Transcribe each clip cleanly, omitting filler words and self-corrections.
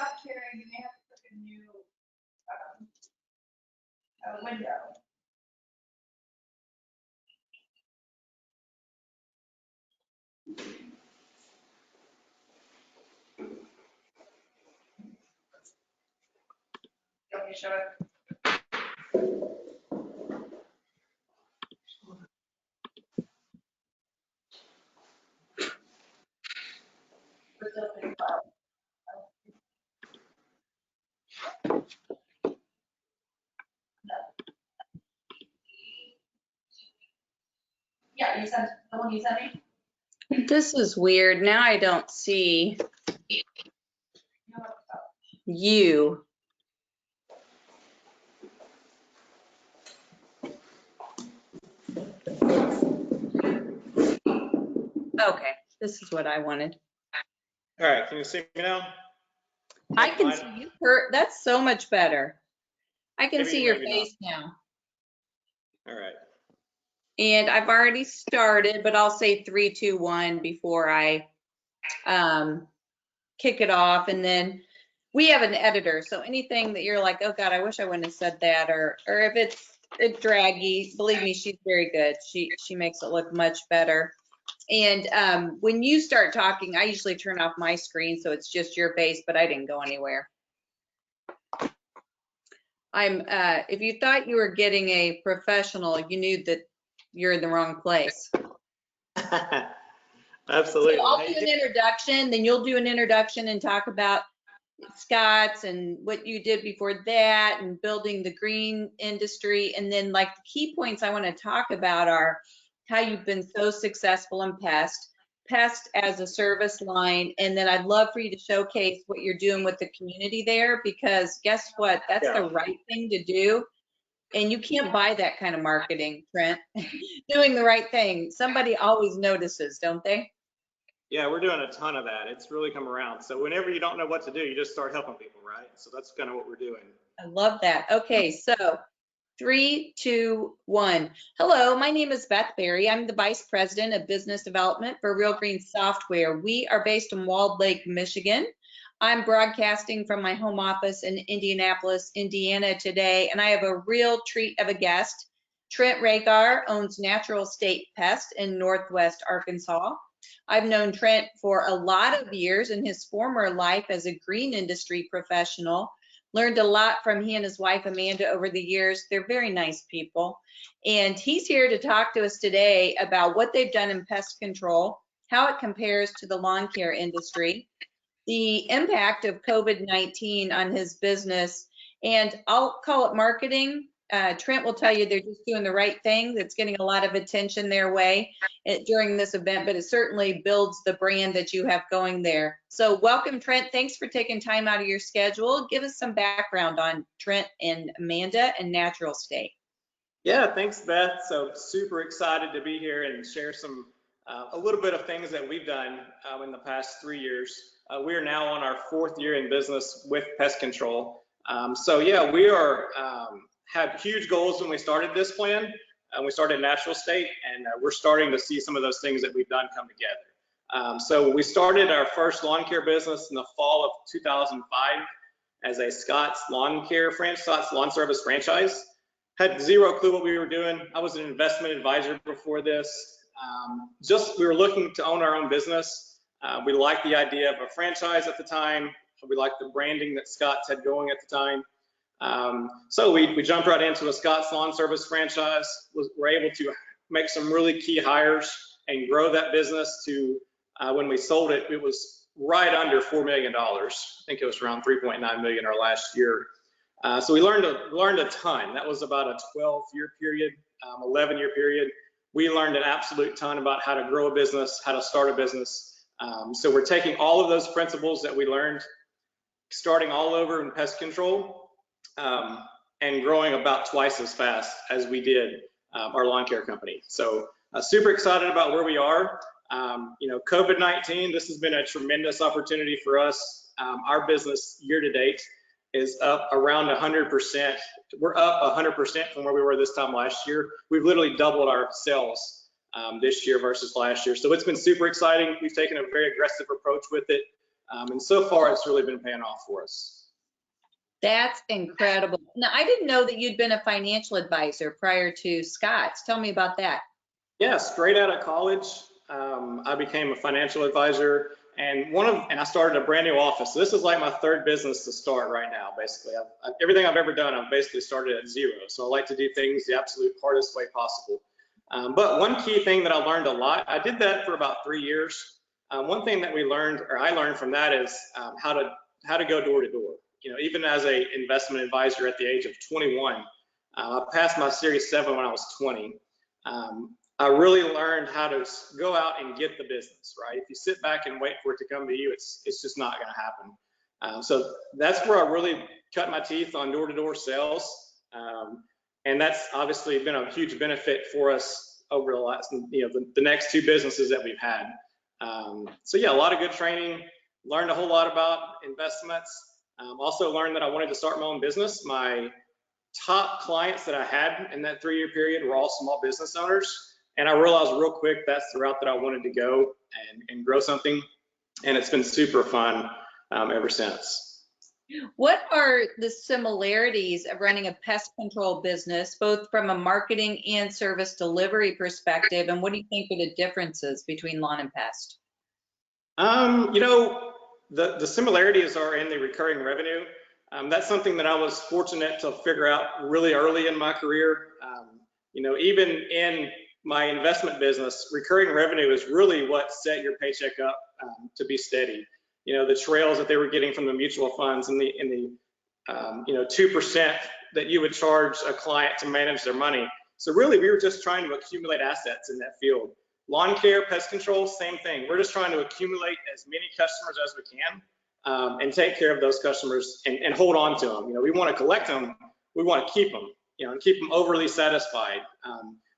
stop sharing, you may have to put a new window. You want me to show it? Yeah, you sent the one you sent me. This is weird. Now I don't see you. Okay, this is what I wanted. All right, can you see me now? I can see you. That's so much better. I can see your face now. All right. And I've already started, but I'll say 3, 2, 1 before I kick it off. And then we have an editor, so anything that you're like, oh God, I wish I wouldn't have said that, or if it's draggy, believe me, she's very good. She makes it look much better. And when you start talking, I usually turn off my screen so it's just your face, but I didn't go anywhere. If you thought you were getting a professional, you knew that you're in the wrong place. Absolutely. So I'll do an introduction, then you'll do an introduction and talk about Scott's and what you did before that and building the green industry. And then like the key points I want to talk about are how you've been so successful in pest as a service line. And then I'd love for you to showcase what you're doing with the community there, because guess what? That's the right thing to do. And you can't buy that kind of marketing, Trent. Doing the right thing. Somebody always notices, don't they? Yeah, we're doing a ton of that. It's really come around. So whenever you don't know what to do, you just start helping people, right? So that's kind of what we're doing. I love that. Okay, so 3, 2, 1. Hello, my name is Beth Berry. I'm the Vice President of Business Development for Real Green Software. We are based in Walled Lake, Michigan. I'm broadcasting from my home office in Indianapolis, Indiana today, and I have a real treat of a guest. Trent Ragar owns Natural State Pest in Northwest Arkansas. I've known Trent for a lot of years in his former life as a green industry professional. Learned a lot from he and his wife, Amanda, over the years. They're very nice people. And he's here to talk to us today about what they've done in pest control, how it compares to the lawn care industry, the impact of COVID-19 on his business, and I'll call it marketing. Trent will tell you they're just doing the right thing. That's getting a lot of attention their way during this event, but it certainly builds the brand that you have going there. So welcome, Trent. Thanks for taking time out of your schedule. Give us some background on Trent and Amanda and Natural State. Yeah, thanks, Beth. So super excited to be here and share some a little bit of things that we've done in the past 3 years. We are now on our 4th year in business with Pest Control. So yeah, we are had huge goals when we started this plan. We started Natural State, and we're starting to see some of those things that we've done come together. So we started our first lawn care business in the fall of 2005 as a Scott's lawn service franchise. Had zero clue what we were doing. I was an investment advisor before this. We were looking to own our own business. We liked the idea of a franchise at the time. We liked the branding that Scott's had going at the time. So we jumped right into a Scott's lawn service franchise. We're able to make some really key hires and grow that business to, when we sold it, it was right under $4 million. I think it was around 3.9 million our last year. So we learned a ton. That was about a 12-year period, 11-year period. We learned an absolute ton about how to grow a business, how to start a business. So we're taking all of those principles that we learned, starting all over in pest control, and growing about twice as fast as we did our lawn care company. So super excited about where we are. You know, COVID-19, this has been a tremendous opportunity for us. Our business year to date is up around 100%. We're up 100% from where we were this time last year. We've literally doubled our sales this year versus last year. So it's been super exciting. We've taken a very aggressive approach with it. And so far, it's really been paying off for us. That's incredible. Now, I didn't know that you'd been a financial advisor prior to Scott's. Tell me about that. Yeah, straight out of college, I became a financial advisor, and I started a brand new office. So this is like my third business to start right now. Basically, everything I've ever done, I've basically started at zero. So I like to do things the absolute hardest way possible. But one key thing that I learned a lot, I did that for about 3 years. One thing that I learned from that is how to go door to door. Even as a investment advisor at the age of 21, I passed my Series 7 when I was 20. I really learned how to go out and get the business, right? If you sit back and wait for it to come to you, it's just not going to happen. So that's where I really cut my teeth on door-to-door sales. And that's obviously been a huge benefit for us over the last, the next 2 businesses that we've had. So yeah, a lot of good training, learned a whole lot about investments. Also learned that I wanted to start my own business. My top clients that I had in that 3-year period were all small business owners. And I realized real quick that's the route that I wanted to go and grow something. And it's been super fun ever since. What are the similarities of running a pest control business, both from a marketing and service delivery perspective? And what do you think are the differences between lawn and pest? The similarities are in the recurring revenue. That's something that I was fortunate to figure out really early in my career. Even in my investment business, recurring revenue is really what set your paycheck up to be steady. The trails that they were getting from the mutual funds and the 2% that you would charge a client to manage their money. So really, we were just trying to accumulate assets in that field. Lawn care, pest control, same thing. We're just trying to accumulate as many customers as we can and take care of those customers and hold on to them. We want to collect them, we want to keep them, and keep them overly satisfied.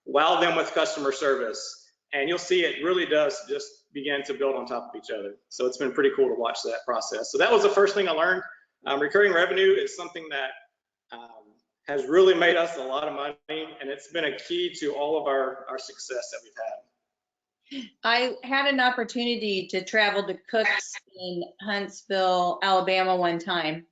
Wow them with customer service, and you'll see it really does just begin to build on top of each other. So it's been pretty cool to watch that process. So that was the first thing I learned. Recurring revenue is something that has really made us a lot of money, and it's been a key to all of our success that we've had. I had an opportunity to travel to Cook's in Huntsville, Alabama one time,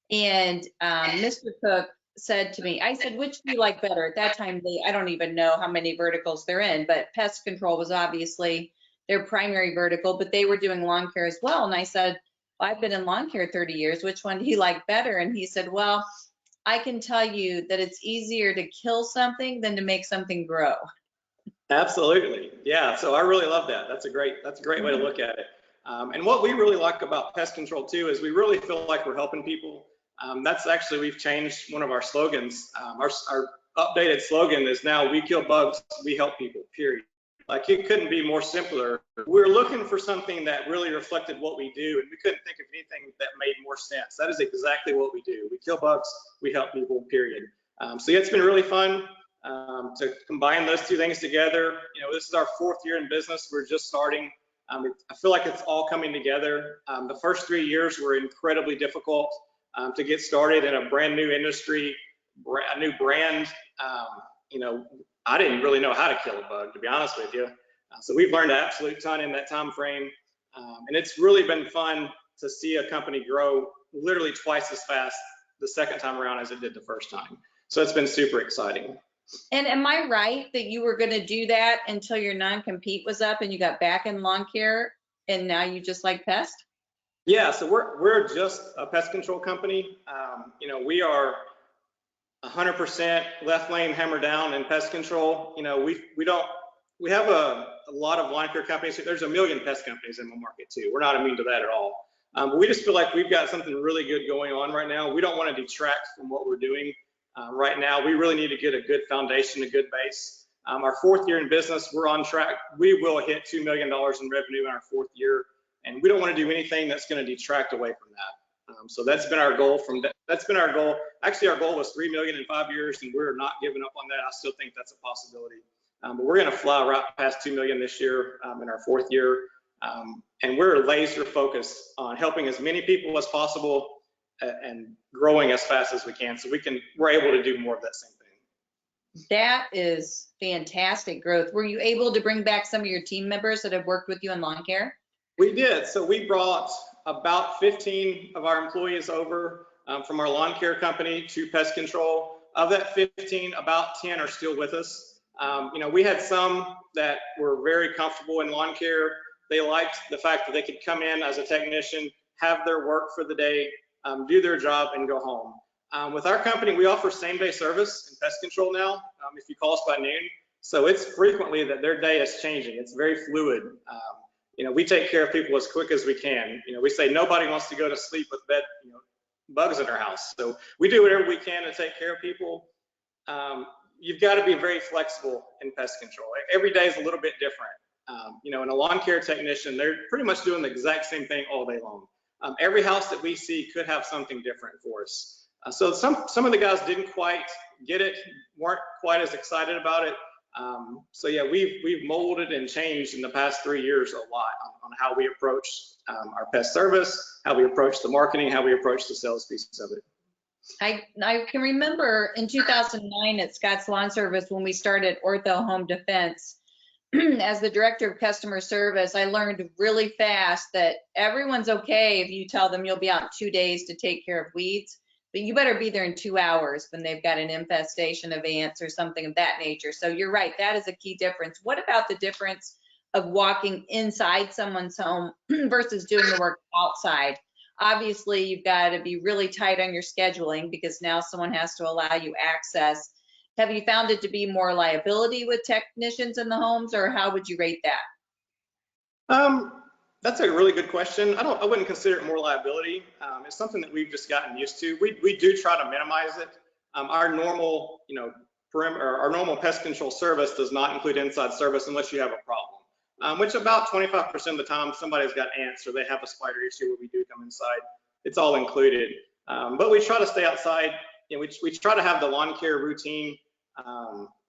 and Mr. Cook said to me, I said, which do you like better? At that time, I don't even know how many verticals they're in, but pest control was obviously their primary vertical, but they were doing lawn care as well. And I said, well, I've been in lawn care 30 years. Which one do you like better? And he said, well, I can tell you that it's easier to kill something than to make something grow. Absolutely. Yeah. So I really love that. That's a great way to look at it. And what we really like about pest control too is we really feel like we're helping people. That's actually, we've changed one of our slogans. Our updated slogan is now, we kill bugs, we help people, period. Like, it couldn't be more simpler. We're looking for something that really reflected what we do, and we couldn't think of anything that made more sense. That is exactly what we do. We kill bugs, we help people, period. So yeah, it's been really fun to combine those two things together. This is our 4th year in business. We're just starting. I feel like it's all coming together. The first 3 years were incredibly difficult to get started in a brand new industry, a new brand. I didn't really know how to kill a bug, to be honest with you. So we've learned an absolute ton in that time frame. And it's really been fun to see a company grow literally twice as fast the second time around as it did the first time. So it's been super exciting. And am I right that you were going to do that until your non-compete was up and you got back in lawn care and now you just like pest? Yeah, so we're just a pest control company. We are 100% left lane hammer down in pest control. We have a lot of lawn care companies. There's a million pest companies in the market too. We're not immune to that at all. But we just feel like we've got something really good going on right now. We don't want to detract from what we're doing right now. We really need to get a good foundation, a good base. Our 4th year in business, we're on track. We will hit $2 million in revenue in our 4th year. And we don't want to do anything that's going to detract away from that. So that's been our goal. That's been our goal. Actually, our goal was $3 million in 5 years, and we're not giving up on that. I still think that's a possibility. But we're going to fly right past $2 million this year in our 4th year. And we're laser focused on helping as many people as possible and growing as fast as we can, so we're able to do more of that same thing. That is fantastic growth. Were you able to bring back some of your team members that have worked with you in lawn care? We did. So we brought about 15 of our employees over from our lawn care company to Pest Control. Of that 15, about 10 are still with us. We had some that were very comfortable in lawn care. They liked the fact that they could come in as a technician, have their work for the day, do their job, and go home. With our company, we offer same-day service in Pest Control now, if you call us by noon. So it's frequently that their day is changing. It's very fluid. We take care of people as quick as we can. We say nobody wants to go to sleep with bugs in their house. So we do whatever we can to take care of people. You've got to be very flexible in pest control. Every day is a little bit different. And a lawn care technician, they're pretty much doing the exact same thing all day long. Every house that we see could have something different for us. So some of the guys didn't quite get it, weren't quite as excited about it. So yeah, we've molded and changed in the past 3 years a lot on how we approach our pest service, how we approach the marketing, how we approach the sales piece of it. I can remember in 2009 at Scott's Lawn Service when we started Ortho Home Defense. As the director of customer service, I learned really fast that everyone's okay if you tell them you'll be out 2 days to take care of weeds, but you better be there in 2 hours when they've got an infestation of ants or something of that nature. So you're right, that is a key difference. What about the difference of walking inside someone's home versus doing the work outside? Obviously, you've got to be really tight on your scheduling because now someone has to allow you access. Have you found it to be more liability with technicians in the homes, or how would you rate that? That's a really good question. I wouldn't consider it more liability. It's something that we've just gotten used to. We do try to minimize it. Our normal, perimeter, our normal pest control service does not include inside service unless you have a problem, which about 25% of the time somebody's got ants or they have a spider issue where we do come inside. It's all included. But we try to stay outside. We try to have the lawn care routine,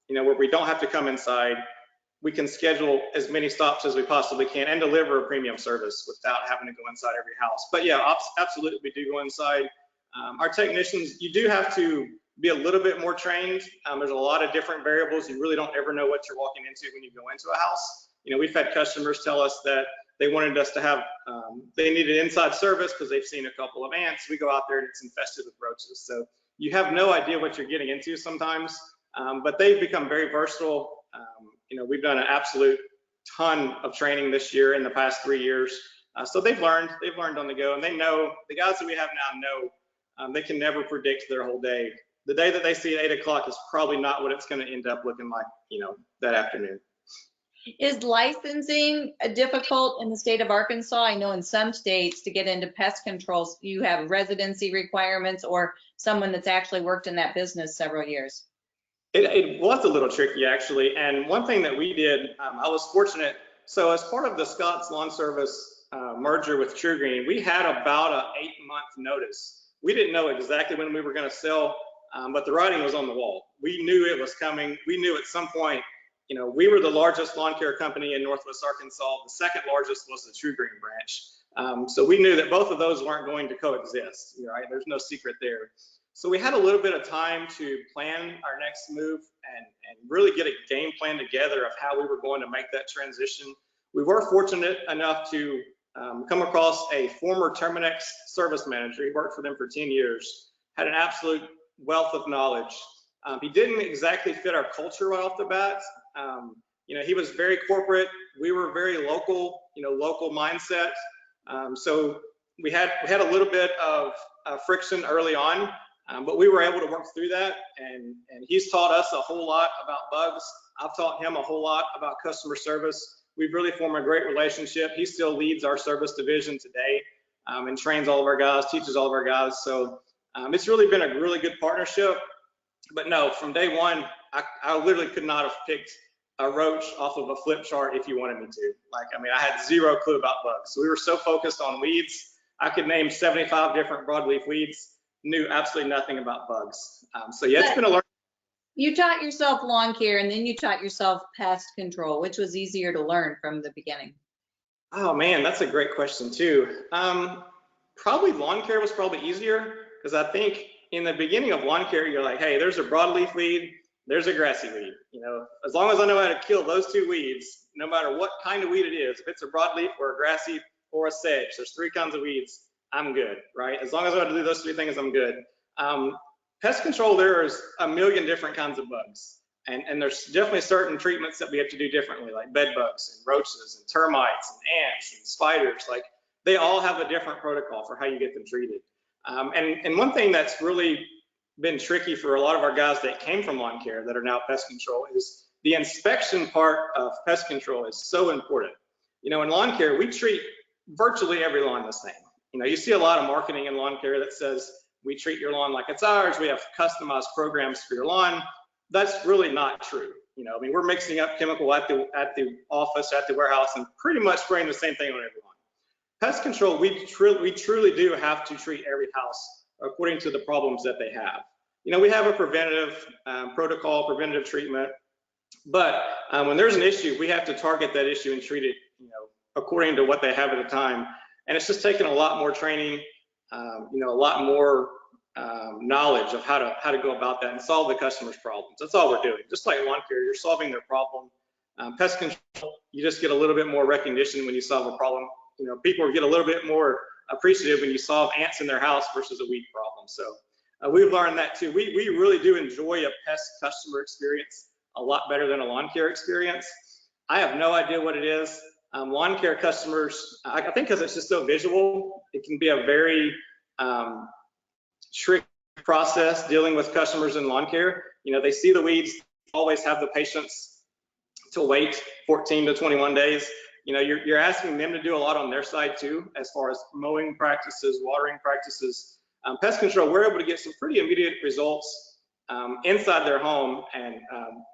where we don't have to come inside. We can schedule as many stops as we possibly can and deliver a premium service without having to go inside every house. But yeah, absolutely, we do go inside. Our technicians, you do have to be a little bit more trained. There's a lot of different variables. You really don't ever know what you're walking into when you go into a house. We've had customers tell us that they wanted us to have, they needed inside service because they've seen a couple of ants. We go out there and it's infested with roaches. So you have no idea what you're getting into sometimes, but they've become very versatile. We've done an absolute ton of training this year in the past 3 years. So they've learned on the go, and they know, the guys that we have now know they can never predict their whole day. The day that they see at 8 o'clock is probably not what it's going to end up looking like, that afternoon. Is licensing difficult in the state of Arkansas? I know in some states to get into pest controls, you have residency requirements or someone that's actually worked in that business several years. It was a little tricky, actually. And one thing that we did, I was fortunate. So as part of the Scott's Lawn Service merger with True Green, we had about an 8-month notice. We didn't know exactly when we were going to sell, but the writing was on the wall. We knew it was coming. We knew at some point, we were the largest lawn care company in Northwest Arkansas. The second largest was the True Green branch. So we knew that both of those weren't going to coexist, right? There's no secret there. So we had a little bit of time to plan our next move and really get a game plan together of how we were going to make that transition. We were fortunate enough to come across a former Terminex service manager. He worked for them for 10 years, had an absolute wealth of knowledge. He didn't exactly fit our culture right off the bat. He was very corporate. We were very local, local mindset. So we had a little bit of friction early on. But we were able to work through that, and he's taught us a whole lot about bugs. I've taught him a whole lot about customer service. We've really formed a great relationship. He still leads our service division today and trains all of our guys, teaches all of our guys. So it's really been a really good partnership. But no, from day one, I literally could not have picked a roach off of a flip chart if you wanted me to. I had zero clue about bugs. So we were so focused on weeds. I could name 75 different broadleaf weeds. Knew absolutely nothing about bugs. So yeah, it's been a learning. You taught yourself lawn care and then you taught yourself pest control, which was easier to learn from the beginning. Oh man, that's a great question too. Probably lawn care was probably easier because I think in the beginning of lawn care, you're like, hey, there's a broadleaf weed, there's a grassy weed. As long as I know how to kill those two weeds, no matter what kind of weed it is, if it's a broadleaf or a grassy, or a sedge. There's 3 kinds of weeds. I'm good, right? As long as I have to do those 3 things, I'm good. Pest control, there's a million different kinds of bugs. And there's definitely certain treatments that we have to do differently, like bed bugs and roaches and termites and ants and spiders. Like, they all have a different protocol for how you get them treated. And one thing that's really been tricky for a lot of our guys that came from lawn care that are now pest control is the inspection part of pest control is so important. You know, in lawn care, we treat virtually every lawn the same. You know, you see a lot of marketing in lawn care that says, we treat your lawn like it's ours, we have customized programs for your lawn. That's really not true. You know, I mean, we're mixing up chemical at the office, at the warehouse, and pretty much spraying the same thing on every lawn. Pest control, we truly do have to treat every house according to the problems that they have. You know, we have a preventative protocol, preventative treatment, but when there's an issue, we have to target that issue and treat it, you know, according to what they have at the time. And it's just taken a lot more training, you know, a lot more knowledge of how to go about that and solve the customer's problems. That's all we're doing. Just like lawn care, you're solving their problem. Pest control, you just get a little bit more recognition when you solve a problem. You know, people get a little bit more appreciative when you solve ants in their house versus a weed problem. So we've learned that too. We really do enjoy a pest customer experience a lot better than a lawn care experience. I have no idea what it is. Lawn care customers, I think because it's just so visual, it can be a very tricky process dealing with customers in lawn care. You know, they see the weeds, always have the patience to wait 14 to 21 days. You know, you're asking them to do a lot on their side too, as far as mowing practices, watering practices. Pest control, we're able to get some pretty immediate results inside their home. And,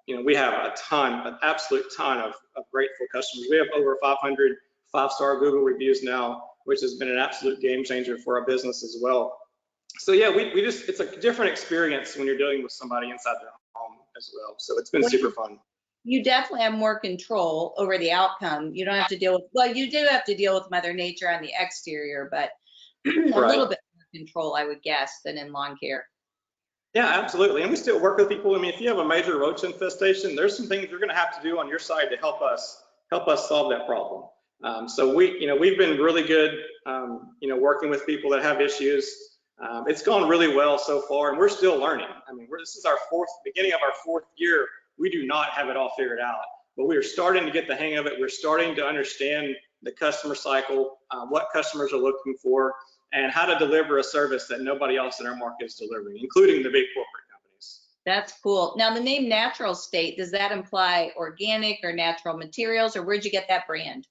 you know, we have a ton, an absolute ton of grateful customers. We have over 500 5-star Google reviews now, which has been an absolute game changer for our business as well. So yeah, we just, it's a different experience when you're dealing with somebody inside their home as well. So it's been super fun. You definitely have more control over the outcome. You don't have to deal with, well, you do have to deal with Mother Nature on the exterior, but a little bit more control, I would guess, than in lawn care. Yeah, absolutely. And we still work with people. I mean, if you have a major roach infestation, there's some things you're going to have to do on your side to help us solve that problem. So we've been really good, you know, working with people that have issues. It's gone really well so far, and we're still learning. I mean, this is our beginning of our 4th year. We do not have it all figured out, but we are starting to get the hang of it. We're starting to understand the customer cycle, what customers are looking for, and how to deliver a service that nobody else in our market is delivering, including the big corporate companies. That's cool. Now, the name Natural State, does that imply organic or natural materials, or where'd you get that brand?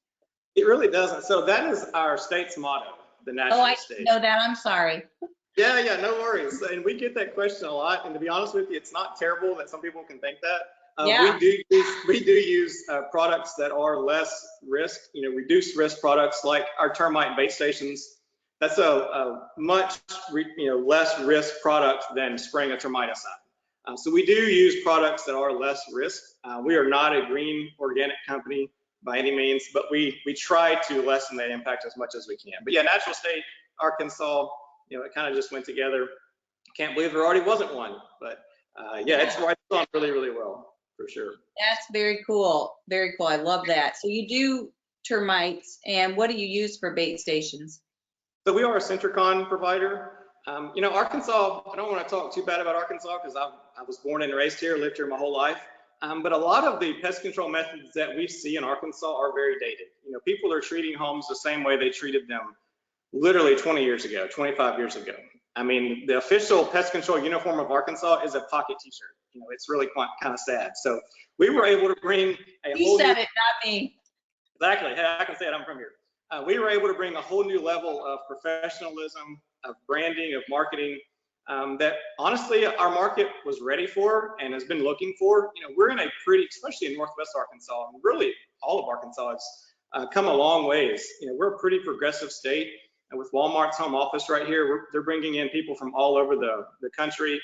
It really doesn't. So that is our state's motto, the Natural State. Oh, I know that. I'm sorry. Yeah, no worries. And we get that question a lot. And to be honest with you, it's not terrible that some people can think that. Yeah. We do use products that are less risk, you know, reduced risk products like our termite bait stations. That's a much less risk product than spraying a termiticide. So we do use products that are less risk. We are not a green organic company by any means, but we try to lessen that impact as much as we can. But yeah, Natural State, Arkansas, you know, it kind of just went together. Can't believe there already wasn't one, but yeah, it's gone really, really well for sure. That's very cool. Very cool. I love that. So you do termites, and what do you use for bait stations? So we are a Centricon provider. You know, Arkansas, I don't want to talk too bad about Arkansas because I was born and raised here, lived here my whole life. But a lot of the pest control methods that we see in Arkansas are very dated. You know, people are treating homes the same way they treated them literally 20 years ago, 25 years ago. I mean, the official pest control uniform of Arkansas is a pocket t-shirt. You know, it's really kind of sad. So we were able to bring a whole You said it, not me. Exactly. Hey, I can say it, I'm from here. We were able to bring a whole new level of professionalism, of branding, of marketing that honestly our market was ready for and has been looking for. You know, we're in a pretty, especially in Northwest Arkansas, and really all of Arkansas has come a long ways. You know, we're a pretty progressive state. And with Walmart's home office right here, they're bringing in people from all over the country.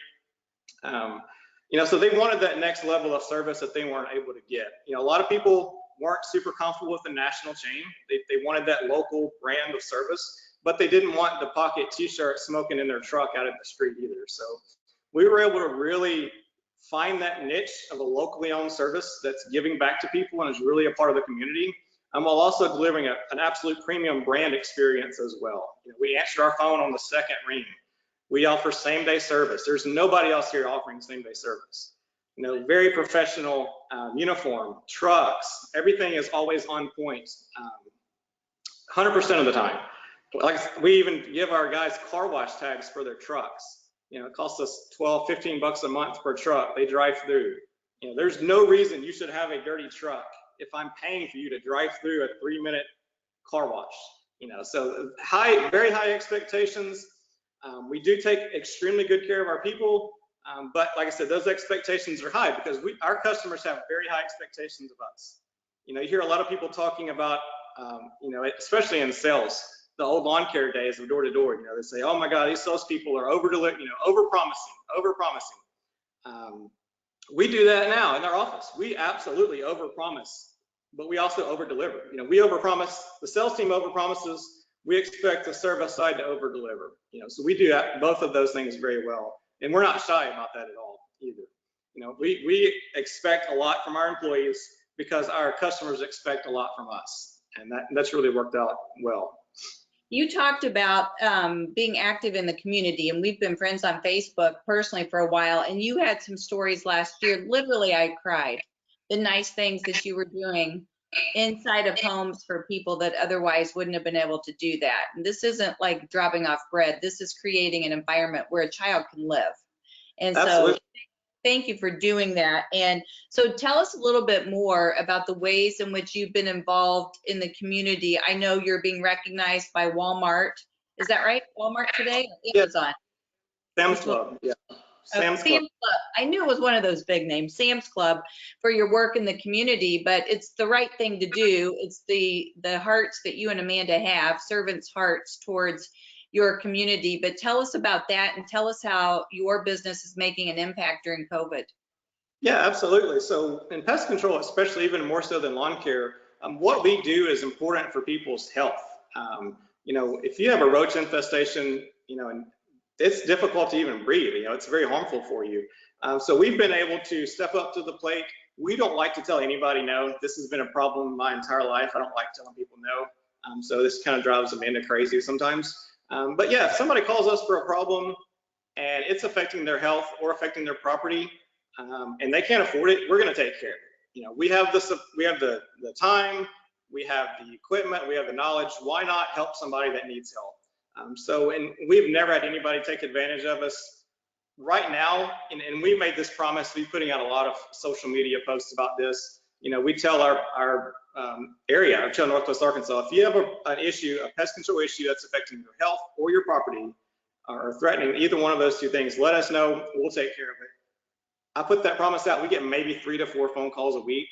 You know, so they wanted that next level of service that they weren't able to get. You know, a lot of people weren't super comfortable with the national chain. They wanted that local brand of service, but they didn't want the pocket t-shirt smoking in their truck out in the street either. So we were able to really find that niche of a locally owned service that's giving back to people and is really a part of the community. while also delivering an absolute premium brand experience as well. We answer our phone on the second ring. We offer same-day service. There's nobody else here offering same-day service. Very professional uniform, trucks, everything is always on point, 100% of the time. Like, we even give our guys car wash tags for their trucks. It costs us $12, $15 a month per truck. They drive through. There's no reason you should have a dirty truck if I'm paying for you to drive through a 3-minute car wash. So very high expectations. We do take extremely good care of our people, but like I said, those expectations are high because our customers have very high expectations of us. You hear a lot of people talking about, especially in sales, the old lawn care days of door to door. They say, "Oh my God, these salespeople are over promising." We do that now in our office. We absolutely over promise, but we also over deliver. We over promise. The sales team over promises. We expect the service side to over deliver. So we do both of those things very well, and we're not shy about that at all either. We expect a lot from our employees because our customers expect a lot from us, and that's really worked out well. You talked about being active in the community, and we've been friends on Facebook personally for a while, and you had some stories last year. Literally, I cried. The nice things that you were doing inside of homes for people that otherwise wouldn't have been able to do that. And this isn't like dropping off bread. This is creating an environment where a child can live. And Absolutely. So thank you for doing that. And so tell us a little bit more about the ways in which you've been involved in the community. I know you're being recognized by Walmart. Is that right? Walmart today? Amazon. Sam's Club, yeah. Sam's Club. I knew it was one of those big names, Sam's Club, for your work in the community, but it's the right thing to do. It's the hearts that you and Amanda have, servants' hearts towards your community. But tell us about that and tell us how your business is making an impact during COVID. Yeah, absolutely. So in pest control, especially even more so than lawn care, what we do is important for people's health. If you have a roach infestation, and it's difficult to even breathe. It's very harmful for you. So we've been able to step up to the plate. We don't like to tell anybody no. This has been a problem my entire life. I don't like telling people no. So this kind of drives Amanda crazy sometimes. But yeah, if somebody calls us for a problem and it's affecting their health or affecting their property, and they can't afford it, we're going to take care of it. We have the time, we have the equipment, we have the knowledge. Why not help somebody that needs help? And we've never had anybody take advantage of us. Right now, and we made this promise, we're putting out a lot of social media posts about this. We tell our area of Northwest Arkansas, if you have an issue, a pest control issue that's affecting your health or your property or threatening either one of those two things, let us know, we'll take care of it. I put that promise out, we get maybe 3 to 4 phone calls a week,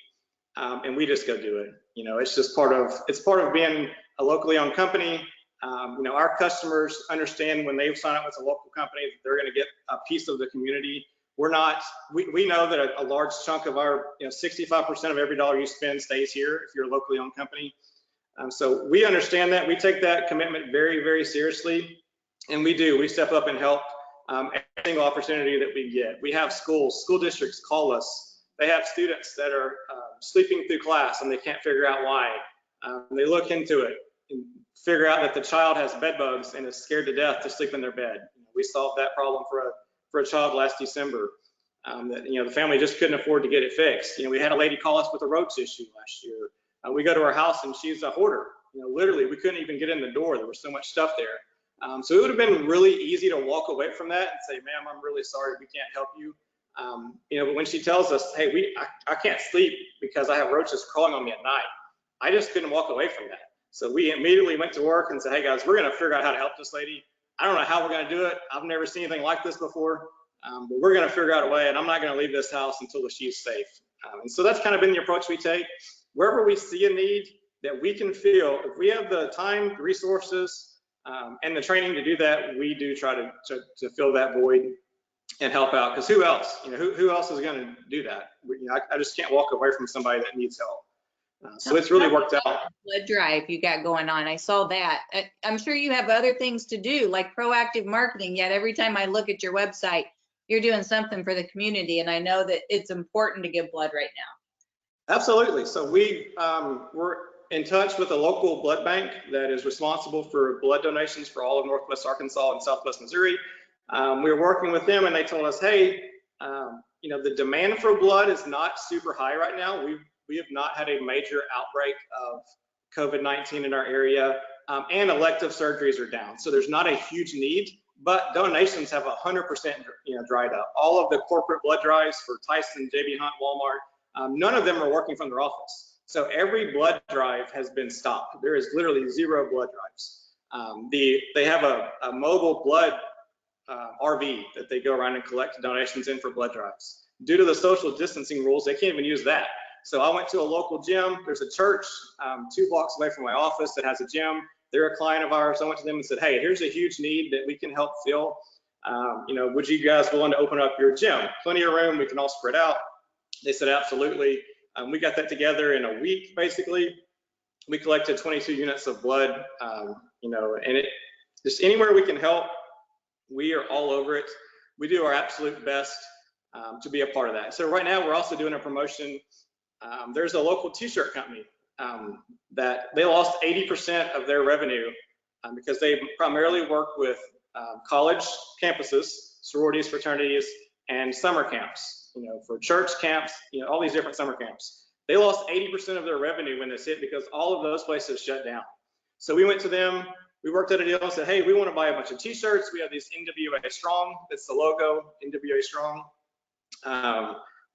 and we just go do it. It's just part of being a locally owned company. Our customers understand when they sign up with a local company that they're going to get a piece of the community. We know that a large chunk of our, 65% of every dollar you spend stays here if you're a locally owned company. So we understand that. We take that commitment very, very seriously, and we step up and help every single opportunity that we get. We have school districts call us. They have students that are sleeping through class and they can't figure out why. They look into it and figure out that the child has bed bugs and is scared to death to sleep in their bed. We solved that problem for a child last December. The family just couldn't afford to get it fixed. We had a lady call us with a roach issue last year. We go to her house and she's a hoarder. Literally, we couldn't even get in the door. There was so much stuff there. So it would have been really easy to walk away from that and say, "Ma'am, I'm really sorry, we can't help you." But when she tells us, "Hey, I can't sleep because I have roaches crawling on me at night," I just couldn't walk away from that. So we immediately went to work and said, "Hey guys, we're going to figure out how to help this lady. I don't know how we're going to do it. I've never seen anything like this before, but we're going to figure out a way, and I'm not going to leave this house until she's safe." And so that's kind of been the approach we take. Wherever we see a need that we can fill, if we have the time, the resources, and the training to do that, we do try to fill that void and help out. Because who else? Who else is going to do that? I just can't walk away from somebody that needs help. So it's really worked out. Blood drive you got going on. I saw that. I'm sure you have other things to do, like proactive marketing, yet every time I look at your website, you're doing something for the community, and I know that it's important to give blood right now. Absolutely. So we're in touch with a local blood bank that is responsible for blood donations for all of Northwest Arkansas and Southwest Missouri. We were working with them and they told us, hey, the demand for blood is not super high right now. We have not had a major outbreak of COVID-19 in our area, and elective surgeries are down. So there's not a huge need, but donations have 100% dried up. All of the corporate blood drives for Tyson, JB Hunt, Walmart, none of them are working from their office. So every blood drive has been stopped. There is literally 0 blood drives. They have a mobile blood RV that they go around and collect donations in for blood drives. Due to the social distancing rules, they can't even use that. So I went to a local gym. There's a church 2 blocks away from my office that has a gym. They're a client of ours. I went to them and said, hey, here's a huge need that we can help fill. Would you guys willing to open up your gym? Plenty of room, we can all spread out. They said, absolutely. We got that together in a week, basically. We collected 22 units of blood, and just anywhere we can help, we are all over it. We do our absolute best to be a part of that. So right now, we're also doing a promotion. There's a local t-shirt company that they lost 80% of their revenue because they primarily work with college campuses, sororities, fraternities, and summer camps. For church camps, all these different summer camps. They lost 80% of their revenue when this hit because all of those places shut down. So we went to them, we worked out a deal and said, hey, we want to buy a bunch of t-shirts. We have these NWA Strong, that's the logo, NWA Strong.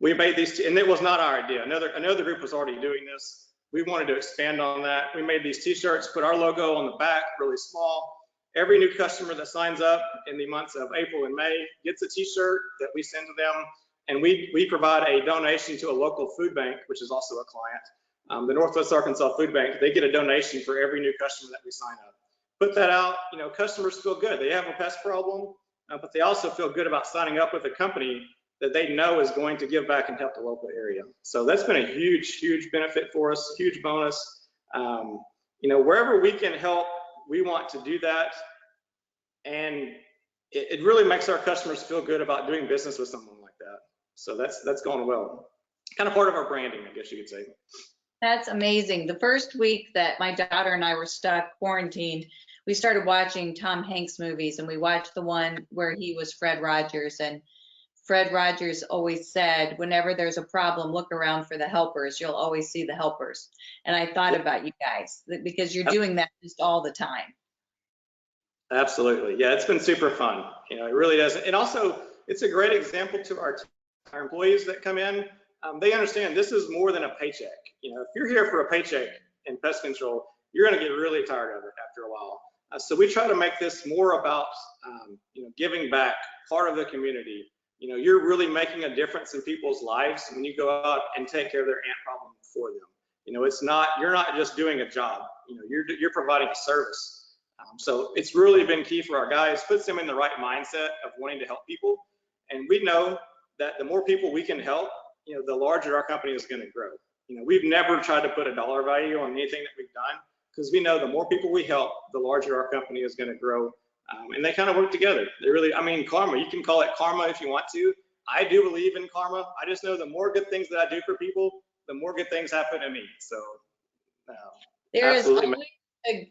We made these, and it was not our idea. Another group was already doing this. We wanted to expand on that. We made these t-shirts, put our logo on the back, really small. Every new customer that signs up in the months of April and May gets a t-shirt that we send to them. And we provide a donation to a local food bank, which is also a client. The Northwest Arkansas Food Bank, they get a donation for every new customer that we sign up. Put that out, customers feel good. They have a pest problem, but they also feel good about signing up with a company that they know is going to give back and help the local area. So that's been a huge, huge benefit for us, huge bonus. Wherever we can help, we want to do that. And it really makes our customers feel good about doing business with someone like that. So that's going well. Kind of part of our branding, I guess you could say. That's amazing. The first week that my daughter and I were stuck quarantined, we started watching Tom Hanks movies, and we watched the one where he was Fred Rogers. And Fred Rogers always said, whenever there's a problem, look around for the helpers. You'll always see the helpers. And I thought about you guys because you're doing that just all the time. Absolutely. Yeah, it's been super fun. It really does. And also, it's a great example to our employees that come in. They understand this is more than a paycheck. If you're here for a paycheck in pest control, you're going to get really tired of it after a while. So we try to make this more about, giving back, part of the community. You're really making a difference in people's lives when you go out and take care of their ant problem for them. It's not, you're not just doing a job. You're providing a service. So it's really been key for our guys, puts them in the right mindset of wanting to help people. And we know that the more people we can help, the larger our company is going to grow. We've never tried to put a dollar value on anything that we've done because we know the more people we help, the larger our company is going to grow. And they kind of work together. They really, karma, you can call it karma if you want to. I do believe in karma. I just know the more good things that I do for people, the more good things happen to me. So there is always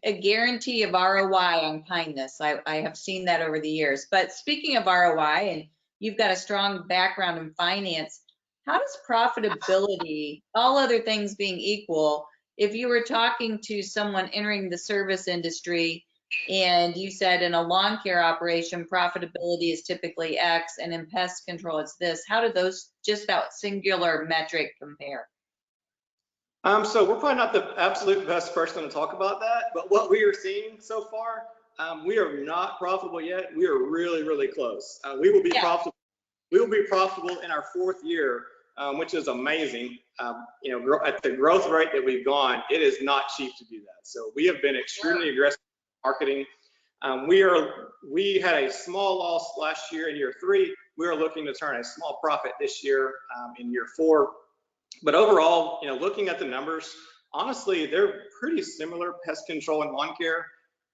a guarantee of ROI on kindness. I have seen that over the years. But speaking of ROI, and you've got a strong background in finance, how does profitability, all other things being equal, if you were talking to someone entering the service industry and you said in a lawn care operation, profitability is typically X, and in pest control, it's this, how do those, just that singular metric compare? So we're probably not the absolute best person to talk about that, but what we are seeing so far, we are not profitable yet. We are really, really close. We will be profitable. We will be profitable in our 4th year, which is amazing. At the growth rate that we've gone, it is not cheap to do that. So we have been extremely aggressive in marketing. We had a small loss last year in year 3. We are looking to turn a small profit this year in year 4. But overall, looking at the numbers, honestly, they're pretty similar, pest control and lawn care.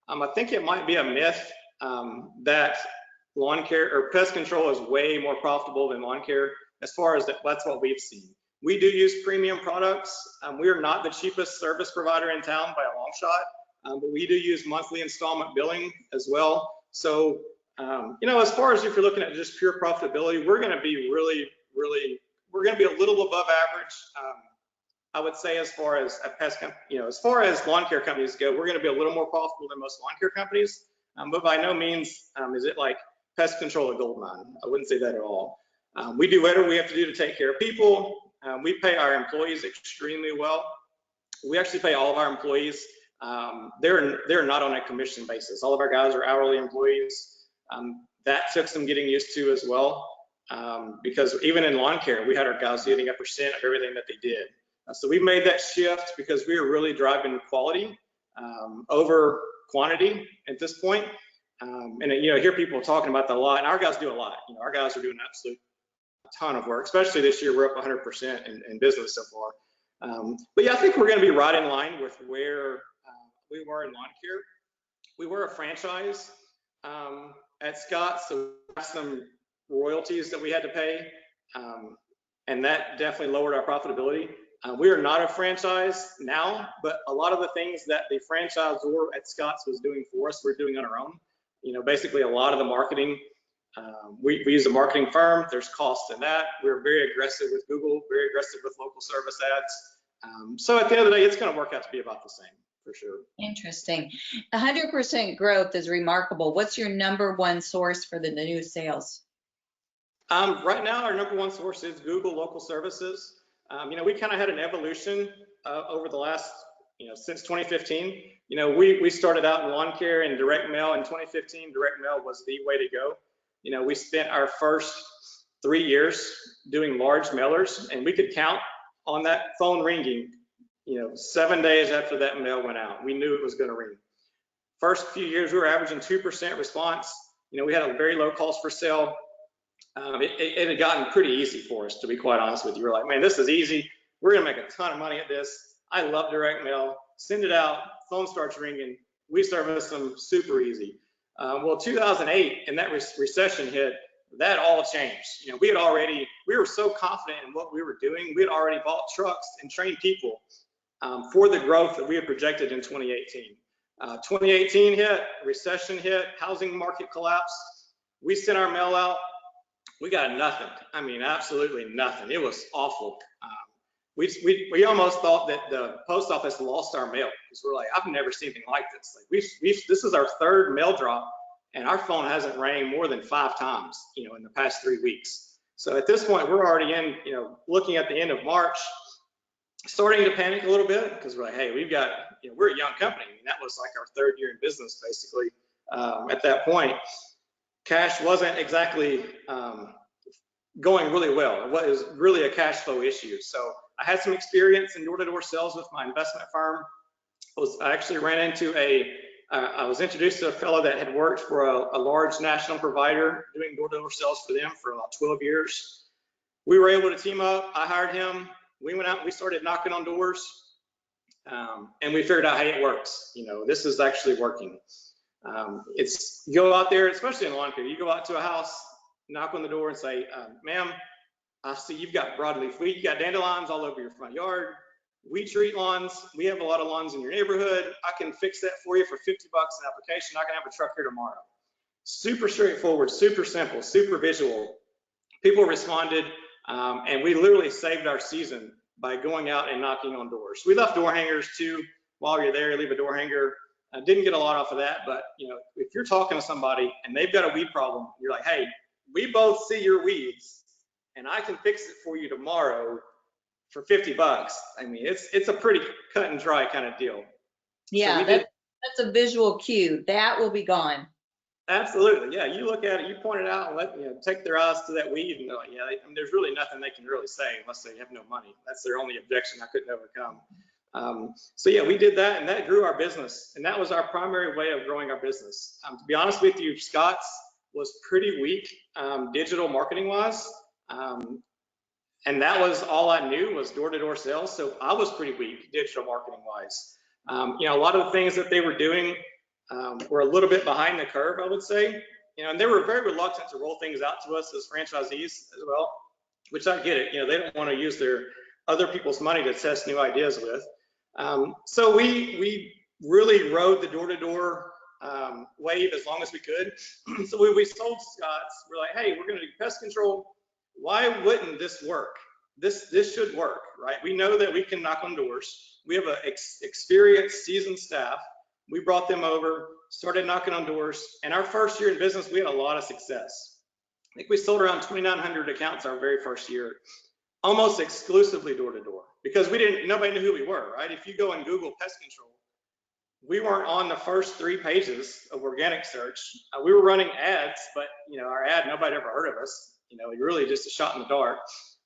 I think it might be a myth that lawn care or pest control is way more profitable than lawn care. As far as that's what we've seen. We do use premium products. We are not the cheapest service provider in town by a long shot, but we do use monthly installment billing as well. So, you know, as far as if you're looking at just pure profitability, we're going to be we're going to be a little above average. I would say as far as as far as lawn care companies go, we're going to be a little more profitable than most lawn care companies. But by no means is it like Pest Control a gold mine. I wouldn't say that at all. We do whatever we have to do to take care of people. We pay our employees extremely well. We actually pay all of our employees. They're not on a commission basis. All of our guys are hourly employees. That took some getting used to as well, because even in lawn care, we had our guys getting a percent of everything that they did. So we made that shift because we were really driving quality over quantity at this point. And you know, hear people talking about that a lot, and our guys do a lot. You know, our guys are doing an absolute ton of work, especially this year. We're up 100% in business so far. But yeah, I think we're going to be right in line with where we were in lawn care. We were a franchise at Scott, so we have some royalties that we had to pay, and that definitely lowered our profitability. We are not a franchise now, but a lot of the things that the franchisor at Scott's was doing for us, we're doing on our own. You know, basically a lot of the marketing, we use a marketing firm. There's cost in that. We're very aggressive with Google, very aggressive with local service ads. So at the end of the day, it's going to work out to be about the same for sure. Interesting. 100% growth is remarkable. What's your #1 source for the new sales? Right now, our #1 source is Google local services. You know, we kind of had an evolution over the last, you know, since 2015. You know, we started out in lawn care and direct mail in 2015. Direct mail was the way to go. You know, we spent our first 3 years doing large mailers, and we could count on that phone ringing, you know, 7 days after that mail went out. We knew it was going to ring. First few years, we were averaging 2% response. You know, we had a very low cost per sale. It had gotten pretty easy for us, to be quite honest with you. We're like, man, this is easy. We're going to make a ton of money at this. I love direct mail. Send it out. Phone starts ringing. We service them super easy. Well, 2008, and that recession hit, that all changed. You know, we were so confident in what we were doing. We had already bought trucks and trained people for the growth that we had projected in 2018. 2018 hit, recession hit, housing market collapsed. We sent our mail out. We got nothing. I mean, absolutely nothing. It was awful. We almost thought that the post office lost our mail, because we're like, I've never seen anything like this. Like this is our 3rd mail drop, and our phone hasn't rang more than 5 times, you know, in the past 3 weeks. So at this point, we're already in, you know, looking at the end of March, starting to panic a little bit, because we're like, hey, we've got, you know, we're a young company. I mean, that was like our 3rd year in business, basically. At that point, cash wasn't exactly going really well. It was really a cash flow issue. So I had some experience in door-to-door sales with my investment firm. I actually ran into I was introduced to a fellow that had worked for a large national provider doing door-to-door sales for them for about 12 years. We were able to team up. I hired him. We went out and we started knocking on doors, and we figured out, hey, it works. You know, this is actually working. You go out there, especially in lawn care, you go out to a house, knock on the door and say, ma'am, I see you've got broadleaf weed, you got dandelions all over your front yard. We treat lawns. We have a lot of lawns in your neighborhood. I can fix that for you for $50 an application. I can have a truck here tomorrow. Super straightforward, super simple, super visual. People responded, and we literally saved our season by going out and knocking on doors. We left door hangers too. While you're there, leave a door hanger. I didn't get a lot off of that, but you know, if you're talking to somebody and they've got a weed problem, you're like, hey, we both see your weeds, and I can fix it for you tomorrow for $50. I mean, it's a pretty cut and dry kind of deal. Yeah, So that's a visual cue. That will be gone. Absolutely, yeah. You look at it, you point it out, and take their eyes to that weed, and they're like, yeah. I mean, there's really nothing they can really say unless they have no money. That's their only objection I couldn't overcome. So yeah, we did that, and that grew our business, and that was our primary way of growing our business. To be honest with you, Scott's was pretty weak digital marketing wise. And that was all I knew was door-to-door sales. So I was pretty weak digital marketing wise. You know, a lot of the things that they were doing were a little bit behind the curve, I would say. You know, and they were very reluctant to roll things out to us as franchisees as well, which I get it. You know, they don't want to use their other people's money to test new ideas with. So we really rode the door-to-door wave as long as we could. So we sold Scott's. We're like, hey, we're going to do pest control. Why wouldn't this work? This should work, right? We know that we can knock on doors. We have an experienced, seasoned staff. We brought them over, started knocking on doors, and our first year in business, we had a lot of success. I think we sold around 2,900 accounts our very first year, almost exclusively door to door, because nobody knew who we were, right? If you go and Google pest control, we weren't on the first 3 pages of organic search. We were running ads, but our ad, nobody ever heard of us. Really just a shot in the dark.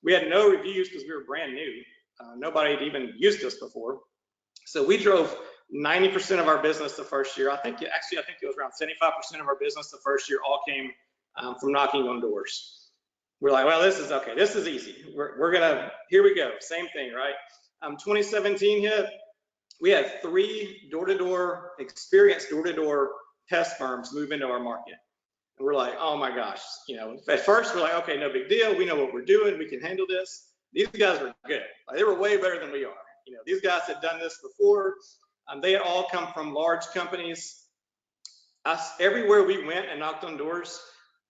We had no reviews because we were brand new. Nobody had even used us before. So we drove 90% of our business the first year. I think it was around 75% of our business the first year all came from knocking on doors. We're like, well, this is okay. This is easy. We're gonna, here we go. Same thing, right? 2017 hit. We had 3 door-to-door, experienced door-to-door pest firms move into our market. And we're like, oh my gosh. At first we're like, okay, no big deal. We know what we're doing. We can handle this. These guys were good. They were way better than we are. These guys had done this before. They had all come from large companies. Everywhere we went and knocked on doors,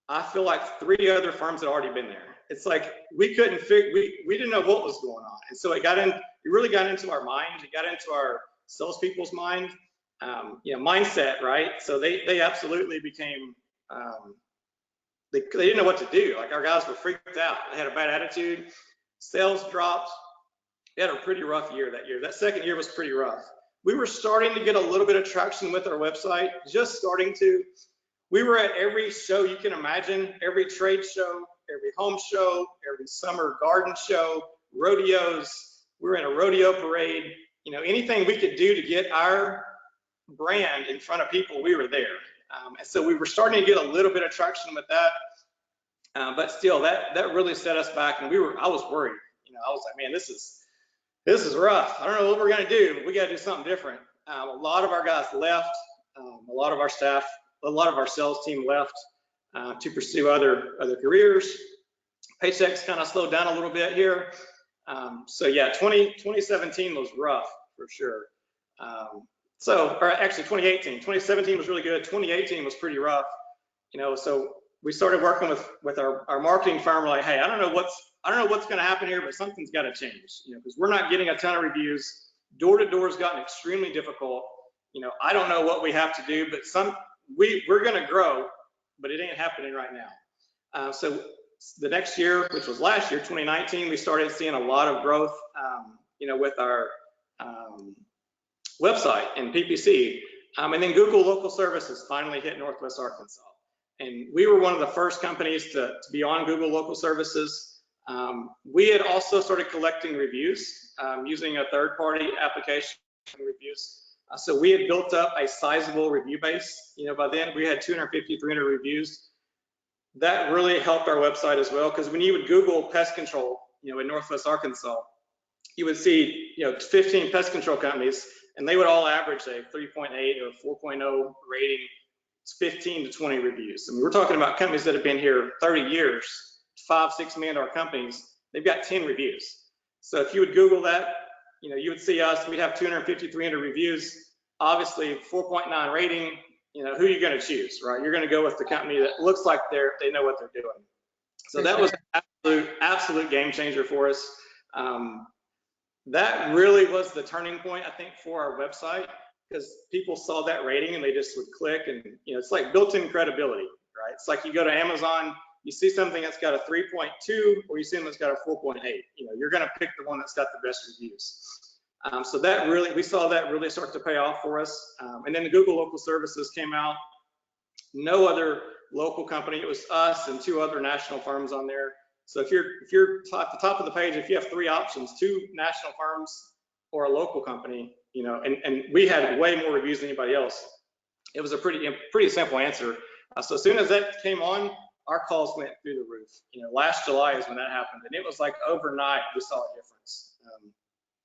I feel like 3 other firms had already been there. It's like we couldn't figure, we didn't know what was going on. And so it really got into our mind. It got into our salespeople's mind, mindset, right? So they absolutely became, they didn't know what to do. Like our guys were freaked out. They had a bad attitude. Sales dropped. We had a pretty rough year that year. That second year was pretty rough. We were starting to get a little bit of traction with our website, just starting to. We were at every show you can imagine, every trade show, every home show, every summer garden show, rodeos. We were in a rodeo parade. Anything we could do to get our brand in front of people, we were there. And so we were starting to get a little bit of traction with that. But still, that really set us back, and I was worried. I was like, man, this is rough. I don't know what we're gonna do. We gotta do something different. A lot of our guys left. A lot of our staff, a lot of our sales team left to pursue other careers. Paychecks kind of slowed down a little bit here. So yeah, 2017 was rough for sure. Or actually 2018. 2017 was really good. 2018 was pretty rough. So we started working with our marketing firm. We're like, hey, I don't know what's going to happen here, but something's got to change. Because we're not getting a ton of reviews. Door to door has gotten extremely difficult. I don't know what we have to do, but we're going to grow, but it ain't happening right now. So the next year, which was last year, 2019, we started seeing a lot of growth, with our website and PPC. And then Google Local Services finally hit Northwest Arkansas. And we were one of the first companies to be on Google Local Services. We had also started collecting reviews using a third-party application reviews. So we had built up a sizable review base. By then we had 250, 300 reviews. That really helped our website as well, because when you would Google pest control, in Northwest Arkansas, you would see, 15 pest control companies, and they would all average a 3.8 or 4.0 rating. It's 15 to 20 reviews. I mean, we're talking about companies that have been here 30 years, $5-6 million companies. They've got 10 reviews. So if you would Google that, you would see us. We'd have 250, 300 reviews. Obviously, 4.9 rating. Who are you going to choose, right? You're going to go with the company that looks like they know what they're doing. So that was an absolute game changer for us. That really was the turning point, I think, for our website, because people saw that rating and they just would click, and it's like built-in credibility, right? It's like you go to Amazon, you see something that's got a 3.2, or you see something that's got a 4.8. You're going to pick the one that's got the best reviews. So we saw that really start to pay off for us. And then the Google Local Services came out. No other local company. It was us and 2 other national firms on there. So if you're at the top of the page, if you have 3 options, 2 national firms or a local company, and we had way more reviews than anybody else. It was a pretty simple answer. So as soon as that came on, our calls went through the roof. Last July is when that happened, and it was like overnight we saw a difference.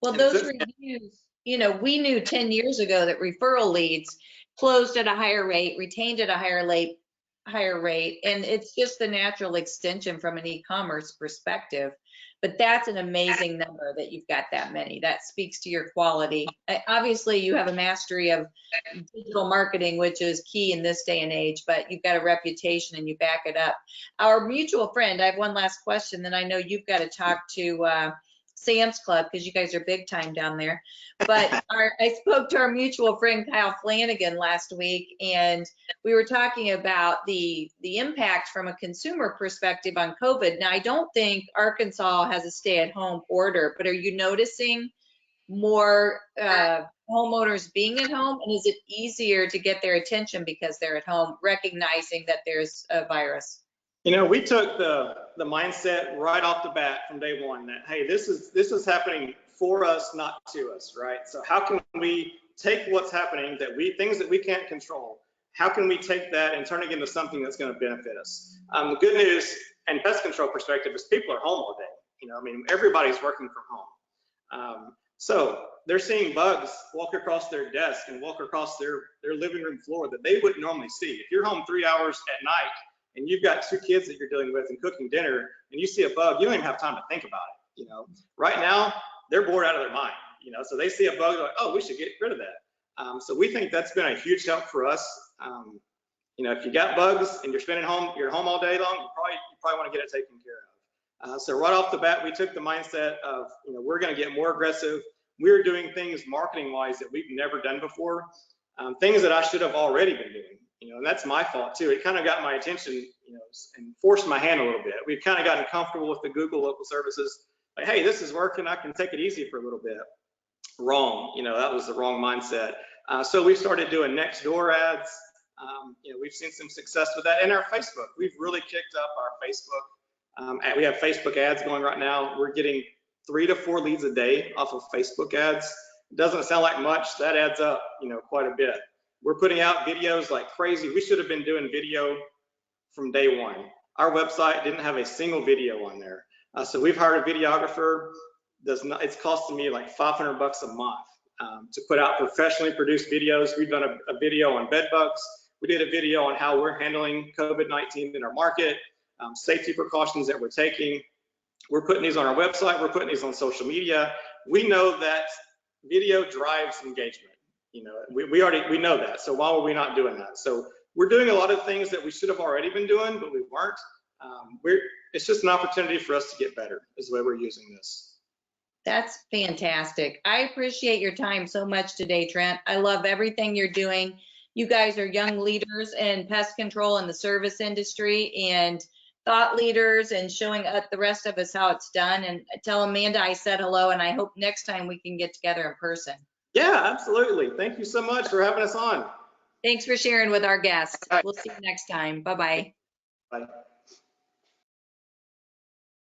Well, those reviews, we knew 10 years ago that referral leads closed at a higher rate, retained at a higher rate, and it's just the natural extension from an e-commerce perspective. But that's an amazing number that you've got that many. That speaks to your quality. Obviously, you have a mastery of digital marketing, which is key in this day and age, but you've got a reputation and you back it up. Our mutual friend, I have one last question, then I know you've got to talk to Sam's Club because you guys are big time down there. But I spoke to our mutual friend Kyle Flanagan last week, and we were talking about the impact from a consumer perspective on COVID. Now, I don't think Arkansas has a stay-at-home order, but are you noticing more homeowners being at home, and is it easier to get their attention because they're at home, recognizing that there's a virus? You know, we took the mindset right off the bat from day one that, hey, this is happening for us, not to us, right? So how can we take what's happening, things that we can't control, how can we take that and turn it into something that's going to benefit us? The good news and pest control perspective is people are home all day. You know, I mean, everybody's working from home. So they're seeing bugs walk across their desk and walk across their living room floor that they wouldn't normally see. If you're home 3 hours at night and you've got 2 kids that you're dealing with and cooking dinner and you see a bug, you don't even have time to think about it. You know, right now they're bored out of their mind. You know, so they see a bug, they're like, oh, we should get rid of that. So we think that's been a huge help for us. You know, if you got bugs and you're you're home all day long, you probably want to get it taken care of. So right off the bat, we took the mindset of, you know, we're going to get more aggressive. We're doing things marketing wise that we've never done before, things that I should have already been doing. You know, and that's my fault too. It kind of got my attention, you know, and forced my hand a little bit. We've kind of gotten comfortable with the Google local services. Like, hey, this is working. I can take it easy for a little bit. Wrong. You know, that was the wrong mindset. So we started doing next door ads. You know, we've seen some success with that. And our Facebook, we've really kicked up our Facebook. We have Facebook ads going right now. We're getting 3 to 4 leads a day off of Facebook ads. It doesn't sound like much. That adds up, you know, quite a bit. We're putting out videos like crazy. We should have been doing video from day one. Our website didn't have a single video on there. So we've hired a videographer. It's costing me like $500 a month to put out professionally produced videos. We've done a video on bed bugs. We did a video on how we're handling COVID-19 in our market, safety precautions that we're taking. We're putting these on our website. We're putting these on social media. We know that video drives engagement. You know, we know that. So why were we not doing that? So we're doing a lot of things that we should have already been doing, but we weren't. It's just an opportunity for us to get better is the way we're using this. That's fantastic. I appreciate your time so much today, Trent. I love everything you're doing. You guys are young leaders in pest control in the service industry and thought leaders and showing the rest of us how it's done. And tell Amanda I said hello, and I hope next time we can get together in person. Yeah, absolutely. Thank you so much for having us on. Thanks for sharing with our guests. We'll see you next time. Bye-bye. Bye.